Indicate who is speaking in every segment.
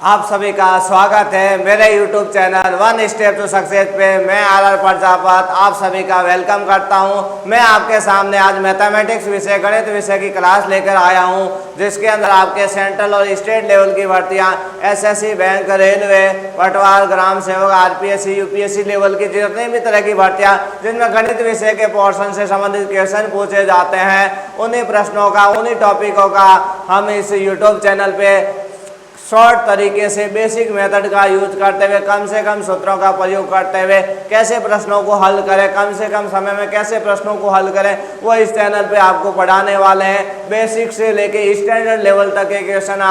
Speaker 1: आप सभी का स्वागत है मेरे YouTube channel one step to success पे। मैं आर प्रजापत आप सभी का वेलकम करता हूं। मैं आपके सामने आज मैथमेटिक्स विषय गणित विषय की क्लास लेकर आया हूं, जिसके अंदर आपके सेंट्रल और स्टेट लेवल की भर्तियां एसएससी, बैंक, रेलवे, पटवार, ग्राम सेवक, आरपीएससी, यूपीएससी लेवल की जितनी भी तरह की भर्तियां जिनमें गणित विषय के पोर्शन से संबंधित क्वेश्चन पूछे जाते हैं, उन्हीं प्रश्नों का, उन्हीं टॉपिकों का हम इस यूट्यूब चैनल पे शॉर्ट तरीके से बेसिक मेथड का यूज करते हुए, कम से कम सूत्रों का प्रयोग करते हुए कैसे प्रश्नों को हल करें, कम से कम समय में कैसे प्रश्नों को हल करें, वो इस चैनल पे आपको पढ़ाने वाले हैं। बेसिक से लेके स्टैंडर्ड लेवल तक के क्वेश्चन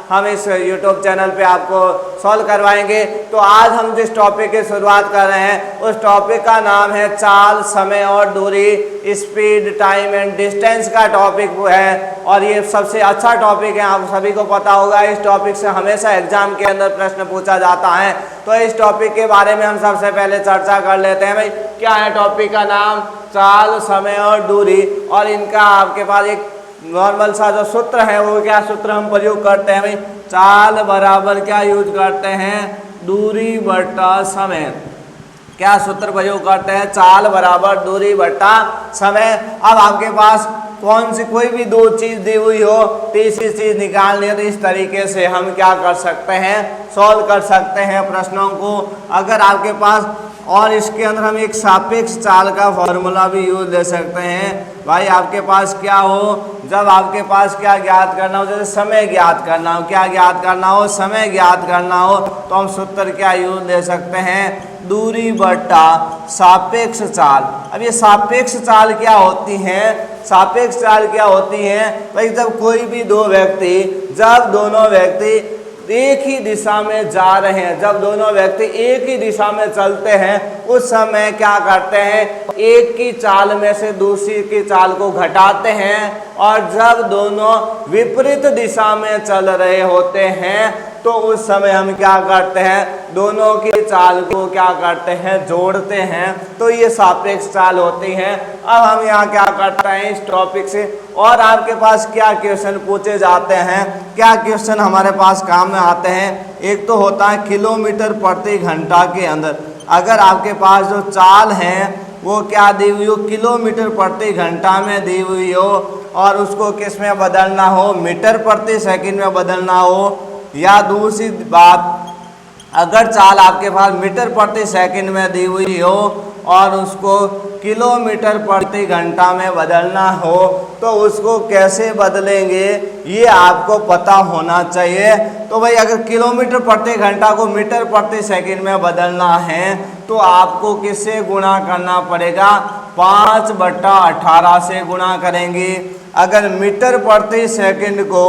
Speaker 1: हम इस यूट्यूब चैनल पे आपको सॉल्व करवाएंगे। तो आज हम जिस टॉपिक की शुरुआत कर रहे हैं उस टॉपिक का नाम है चाल, समय और दूरी, स्पीड, टाइम एंड डिस्टेंस का टॉपिक है। और ये सबसे अच्छा टॉपिक है, आप सभी को पता होगा। इस टॉपिक से हमेशा एग्जाम के अंदर प्रश्न पूछा जाता है। तो इस टॉपिक के बारे में हम सबसे पहले चर्चा कर लेते हैं। भाई क्या है टॉपिक का नाम? चाल, समय और दूरी। और इनका आपके पास एक नॉर्मल सा जो सूत्र है वो क्या सूत्र हम प्रयोग करते हैं? भाई चाल बराबर क्या यूज करते हैं? दूरी बटा समय। क्या सूत्र प्रयोग करते हैं? चाल बराबर दूरी बटा समय। अब आपके पास कौन सी कोई भी दो चीज दी हुई हो, तीसरी चीज निकालनी है, तो इस तरीके से हम क्या कर सकते हैं? सॉल्व कर सकते हैं प्रश्नों को। अगर आपके पास, और इसके अंदर हम एक सापेक्ष चाल का फॉर्मूला भी यूज ले सकते हैं। भाई आपके पास क्या हो, जब आपके पास क्या ज्ञात करना हो, जैसे समय ज्ञात करना हो, क्या ज्ञात करना हो? समय ज्ञात करना हो, तो हम सूत्र क्या यूज ले सकते हैं? दूरी बटा सापेक्ष चाल। अब ये सापेक्ष चाल क्या होती है? सापेक्ष चाल क्या होती है? भाई जब कोई भी दो व्यक्ति, जब दोनों व्यक्ति एक ही दिशा में जा रहे हैं, जब दोनों व्यक्ति एक ही दिशा में चलते हैं, उस समय क्या करते हैं? एक की चाल में से दूसरी की चाल को घटाते हैं। और जब दोनों विपरीत दिशा में चल रहे होते हैं तो उस समय हम क्या करते हैं? दोनों की चाल को क्या करते हैं? जोड़ते हैं। तो ये सापेक्ष चाल होती है। अब हम यहाँ क्या करते हैं इस टॉपिक से, और आपके पास क्या क्वेश्चन पूछे जाते हैं, क्या क्वेश्चन हमारे पास काम में आते हैं? एक तो होता है किलोमीटर प्रति घंटा के अंदर। अगर आपके पास जो चाल है वो क्या दी हुई हो? किलोमीटर प्रति घंटा में दी हुई हो, और उसको किस में बदलना हो? मीटर प्रति सेकंड में बदलना हो। या दूसरी बात, अगर चाल आपके पास मीटर प्रति सेकंड में दी हुई हो और उसको किलोमीटर प्रति घंटा में बदलना हो, तो उसको कैसे बदलेंगे ये आपको पता होना चाहिए। तो भाई अगर किलोमीटर प्रति घंटा को मीटर प्रति सेकंड में बदलना है तो आपको किससे गुणा करना पड़ेगा? 5/18 से गुणा करेंगे। अगर मीटर प्रति सेकंड को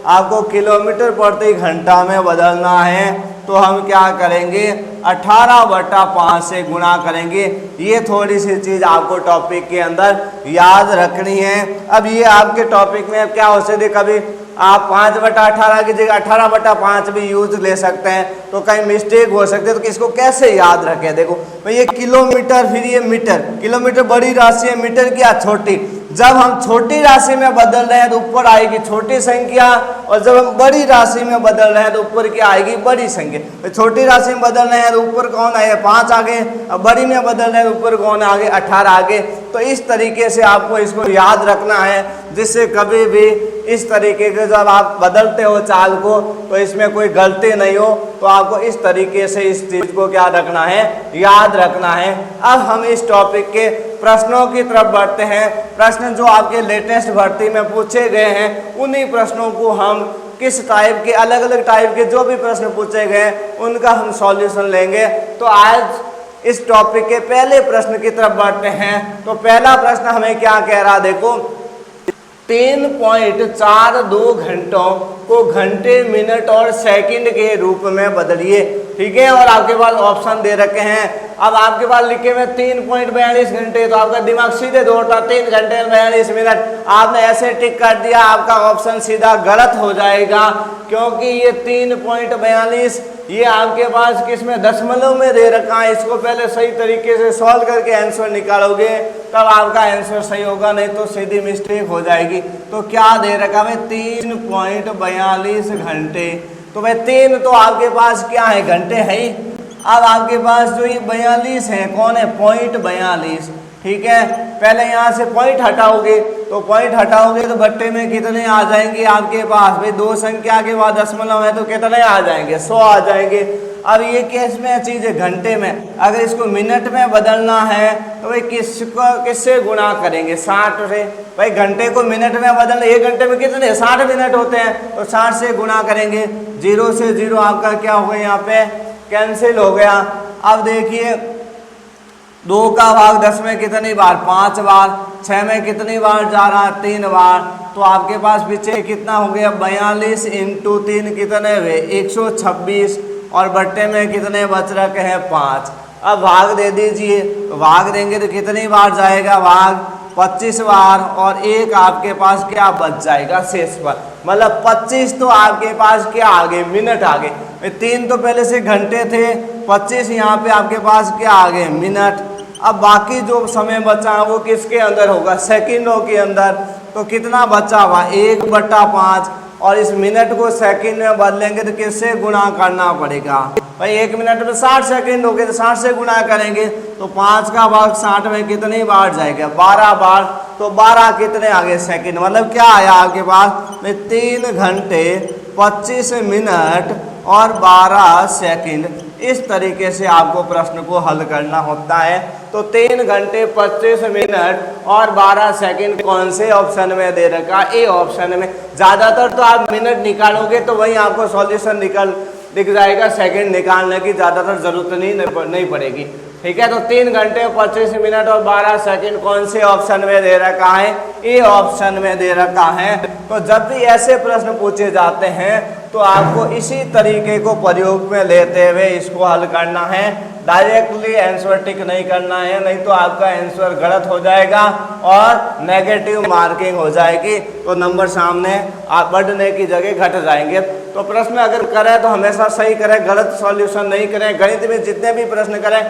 Speaker 1: आपको किलोमीटर प्रति घंटा में बदलना है तो हम क्या करेंगे? 18/5 से गुणा करेंगे। ये थोड़ी सी चीज़ आपको टॉपिक के अंदर याद रखनी है। अब ये आपके टॉपिक में क्या हो सकती है, कभी आप 5/18 की जगह 18/5 भी यूज ले सकते हैं, तो कहीं मिस्टेक हो सकती है। तो किसको कैसे याद रखें? देखो भाई ये किलोमीटर, फिर ये मीटर। किलोमीटर बड़ी राशि है, मीटर क्या छोटी। जब हम छोटी राशि में बदल रहे हैं तो ऊपर आएगी छोटी संख्या, और जब हम बड़ी राशि में बदल रहे हैं तो ऊपर क्या आएगी? बड़ी संख्या। छोटी राशि में बदल रहे हैं तो ऊपर कौन आए? 5 आगे। अब बड़ी में बदल रहे हैं तो ऊपर कौन आगे? 18 आगे। तो इस तरीके से आपको इसको याद रखना है, जिससे कभी भी इस तरीके के जब आप बदलते हो चाल को तो इसमें कोई गलती नहीं हो। तो आपको इस तरीके से इस चीज को क्या रखना है? याद रखना है। अब हम इस टॉपिक के प्रश्नों की तरफ बढ़ते हैं। प्रश्न जो आपके लेटेस्ट भर्ती में पूछे गए हैं, उन्हीं प्रश्नों को हम किस टाइप के, अलग अलग टाइप के जो भी प्रश्न पूछे गए उनका हम सॉल्यूशन लेंगे। तो आज इस टॉपिक के पहले प्रश्न की तरफ बढ़ते हैं। तो पहला प्रश्न हमें क्या कह रहा? देखो 3.42 घंटों को घंटे, मिनट और सेकंड के रूप में बदलिए। ठीक है, और आपके पास ऑप्शन दे रखे हैं। अब आपके पास लिखे हुए 3.42 घंटे, तो आपका दिमाग सीधे दौड़ता 3 घंटे 42 मिनट। आपने ऐसे टिक कर दिया, आपका ऑप्शन सीधा गलत हो जाएगा, क्योंकि ये 3.42 ये आपके पास किसमें? दशमलव में दे रखा है। इसको पहले सही तरीके से सॉल्व करके आंसर निकालोगे तब आपका आंसर सही होगा, नहीं तो सीधी मिस्टेक हो जाएगी। तो क्या दे रखा है? 3.42 घंटे। तो तो भाई 3 तो आपके पास क्या है, घंटे है ही। अब आपके पास जो ये 42 है, कौन है, पॉइंट 42, ठीक है। पहले यहाँ से पॉइंट हटाओगे, तो पॉइंट हटाओगे तो बट्टे में कितने आ जाएंगे आपके पास, भाई 2 संख्या के बाद दशमलव है तो कितने आ जाएंगे, 100 आ जाएंगे। अब ये किस में चीज़ है, घंटे में। अगर इसको मिनट में बदलना है तो भाई किससे गुणा करेंगे, 60 से। भाई घंटे को मिनट में बदलना, 1 घंटे में कितने 60 मिनट होते हैं, तो 60 से गुणा करेंगे। 0 से 0 आपका क्या हो गया, यहाँ पे कैंसिल हो गया। अब देखिए 2 का भाग 10 में कितनी बार, 5 बार। 6 में कितनी बार जा रहा, 3 बार। तो आपके पास पीछे कितना हो गया, 42 × 3 कितने हुए, 126। और बट्टे में कितने बच रखे हैं, 5। अब भाग दे दीजिए, तो भाग देंगे तो कितनी बार जाएगा भाग, 25 बार। और 1 आपके पास क्या बच जाएगा शेष पर, मतलब 25 तो आपके पास क्या आ गए, मिनट आ गए। 3 तो पहले से घंटे थे, 25 यहाँ पे आपके पास क्या आ गए, मिनट। अब बाकी जो समय बचा है वो किसके अंदर होगा, सेकंडों के अंदर। तो कितना बचा हुआ, 1/5। और इस मिनट को सेकंड में बदलेंगे तो किससे गुणा करना पड़ेगा, भाई 1 मिनट में 60 सेकंड हो गए, तो 60 से गुणा करेंगे तो 5 का भाग 60 में कितनी बार जाएगा, 12 बार। तो 12 कितने आ गए सेकंड, मतलब क्या आया आपके पास में 3 घंटे 25 मिनट और 12 सेकंड। इस तरीके से आपको प्रश्न को हल करना होता है। तो 3 घंटे 25 मिनट और 12 सेकंड कौन से ऑप्शन में दे रखा, ए ऑप्शन में। ज़्यादातर तो आप मिनट निकालोगे तो वहीं आपको सॉल्यूशन दिख जाएगा, सेकंड निकालने की ज़्यादातर ज़रूरत नहीं पड़ेगी, ठीक है। तो 3 घंटे 25 मिनट और 12 सेकंड कौन से ऑप्शन में दे रखा है, ए ऑप्शन में दे रखा है। तो जब भी ऐसे प्रश्न पूछे जाते हैं तो आपको इसी तरीके को प्रयोग में लेते हुए इसको हल करना है, डायरेक्टली आंसर टिक नहीं करना है, नहीं तो आपका आंसर गलत हो जाएगा और नेगेटिव मार्किंग हो जाएगी, तो नंबर सामने आप बढ़ने की जगह घट जाएंगे। तो प्रश्न अगर करें तो हमेशा सही करें, गलत सॉल्यूशन नहीं करें। गणित में जितने भी प्रश्न करें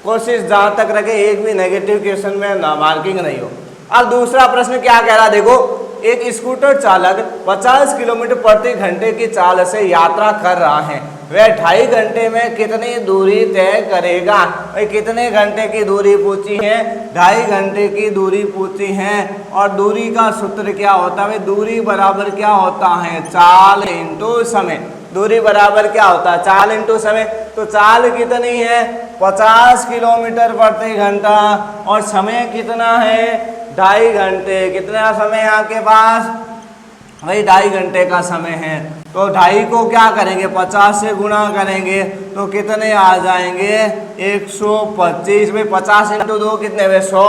Speaker 1: कोशिश जहाँ तक रखें एक भी नेगेटिव क्वेश्चन में ना मार्किंग नहीं हो। अब दूसरा प्रश्न क्या कह रहा है, देखो एक स्कूटर चालक 50 किलोमीटर प्रति घंटे की चाल से यात्रा कर रहा है, वह 2.5 घंटे में कितनी दूरी तय करेगा। भाई कितने घंटे की दूरी पूछी है, 2.5 घंटे की दूरी पूछी है। और दूरी का सूत्र क्या होता है, दूरी बराबर क्या होता है, चाल इंटू समय। दूरी बराबर क्या होता है, चाल इंटू समय। तो चाल कितनी है, 50 किलोमीटर प्रति घंटा, और समय कितना है, 2.5 घंटे। कितना समय है आपके पास, भाई 2.5 घंटे का समय है। तो 2.5 को क्या करेंगे, 50 से गुणा करेंगे तो कितने आ जाएंगे, 125। भाई 50 × 2 कितने हुए, 100।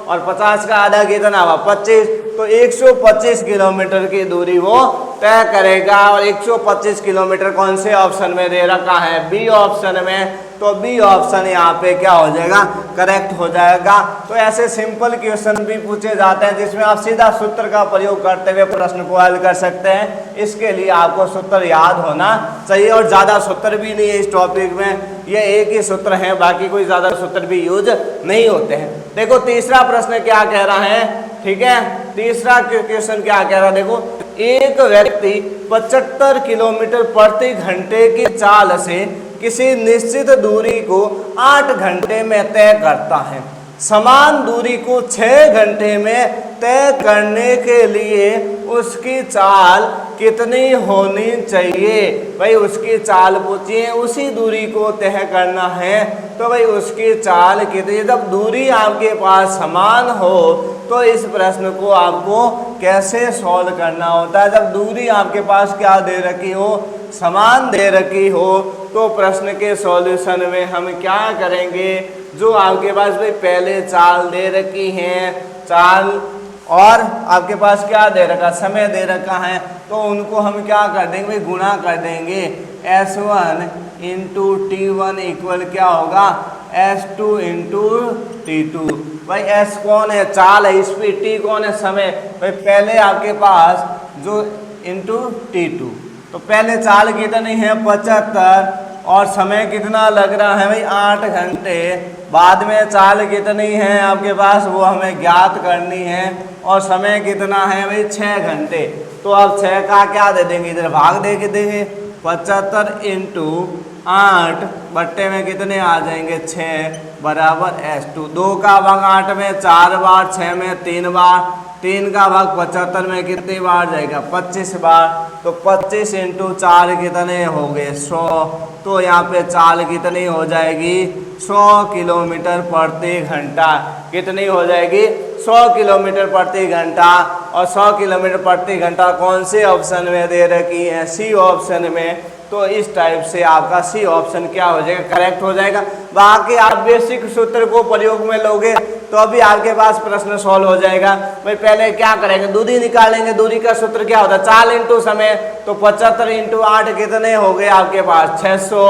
Speaker 1: और 50 का आधा कितना हुआ, 25। तो 125 किलोमीटर की दूरी वो तय करेगा। और 125 किलोमीटर कौन से ऑप्शन में दे रखा है, बी ऑप्शन में। तो बी ऑप्शन यहाँ पे क्या हो जाएगा, करेक्ट हो जाएगा। तो ऐसे सिंपल क्वेश्चन भी पूछे जाते हैं जिसमें आप सीधा सूत्र का प्रयोग करते हुए प्रश्न को हल कर सकते हैं। इसके लिए आपको सूत्र याद होना चाहिए, और ज़्यादा सूत्र भी नहीं है इस टॉपिक में, ये एक ही सूत्र है, बाकी कोई ज़्यादा सूत्र भी यूज नहीं होते हैं। देखो तीसरा प्रश्न क्या कह रहा है, ठीक है, तीसरा क्वेश्चन क्या कह रहा है, देखो एक व्यक्ति 75 किलोमीटर प्रति घंटे की चाल से किसी निश्चित दूरी को 8 घंटे में तय करता है। समान दूरी को 6 घंटे में तय करने के लिए उसकी चाल कितनी होनी चाहिए। भाई उसकी चाल पूछिए, उसी दूरी को तय करना है, तो भाई उसकी चाल कितनी। जब दूरी आपके पास समान हो तो इस प्रश्न को आपको कैसे सॉल्व करना होता है। जब दूरी आपके पास क्या दे रखी हो, समान दे रखी हो, तो प्रश्न के सॉल्यूशन में हम क्या करेंगे, जो आपके पास भाई पहले चाल दे रखी है, चाल और आपके पास क्या दे रखा, समय दे रखा है, तो उनको हम क्या कर देंगे भाई, गुणा कर देंगे। S1 × T1 इक्वल क्या होगा, S2 × T2। भाई S कौन है, चाल है, स्पीड, T कौन है, समय। भाई पहले आपके पास जो इंटू T2, तो पहले चाल कितनी है 75, और समय कितना लग रहा है भाई 8 घंटे। बाद में चाल कितनी है आपके पास, वो हमें ज्ञात करनी है, और समय कितना है भाई 6 घंटे। तो अब 6 का क्या दे देंगे, इधर भाग दे के देंगे, 75 इंटू 8 बट्टे में कितने आ जाएंगे 6 बराबर S2। 2 का भाग 8 में 4 बार, 6 में 3 बार, 3 का भाग 75 में कितनी बार जाएगा 25 बार। तो 25 इंटू 4 कितने हो गए 100। तो यहाँ पे चाल कितनी हो जाएगी 100 किलोमीटर प्रति घंटा। कितनी हो जाएगी 100 किलोमीटर प्रति घंटा। और 100 किलोमीटर प्रति घंटा कौन से ऑप्शन में दे रखी है, सी ऑप्शन में। तो इस टाइप से आपका सी ऑप्शन क्या हो जाएगा, करेक्ट हो जाएगा। बाकी आप बेसिक सूत्र को प्रयोग में लोगे तो अभी आपके पास प्रश्न सॉल्व हो जाएगा। भाई पहले क्या करेंगे, दूरी निकालेंगे। दूरी का सूत्र क्या होता है, चाल इंटू समय। तो 75 इंटू 8 कितने हो गए आपके पास 600।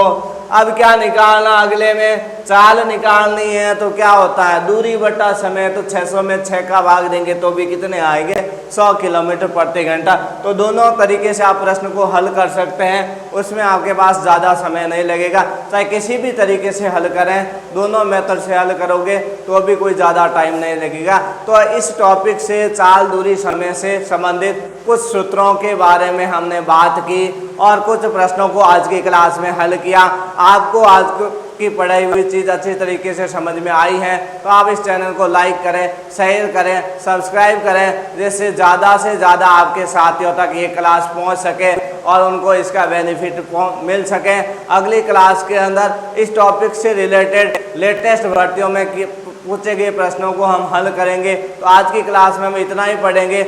Speaker 1: अब क्या निकालना, अगले में चाल निकालनी है। तो क्या होता है दूरी बटा समय। तो 600 में 6 का भाग देंगे तो भी कितने आएंगे 100 किलोमीटर प्रति घंटा। तो दोनों तरीके से आप प्रश्न को हल कर सकते हैं, उसमें आपके पास ज़्यादा समय नहीं लगेगा। चाहे किसी भी तरीके से हल करें, दोनों मेथड से हल करोगे तो भी कोई ज़्यादा टाइम नहीं लगेगा। तो इस टॉपिक से चाल दूरी समय से संबंधित कुछ सूत्रों के बारे में हमने बात की और कुछ प्रश्नों को आज की क्लास में हल किया। आपको आज की पढ़ाई हुई चीज़ अच्छी तरीके से समझ में आई है तो आप इस चैनल को लाइक करें, शेयर करें, सब्सक्राइब करें, जिससे ज़्यादा से ज़्यादा आपके साथियों तक ये क्लास पहुंच सके और उनको इसका बेनिफिट मिल सके। अगली क्लास के अंदर इस टॉपिक से रिलेटेड लेटेस्ट भर्तियों में पूछे गए प्रश्नों को हम हल करेंगे। तो आज की क्लास में हम इतना ही पढ़ेंगे।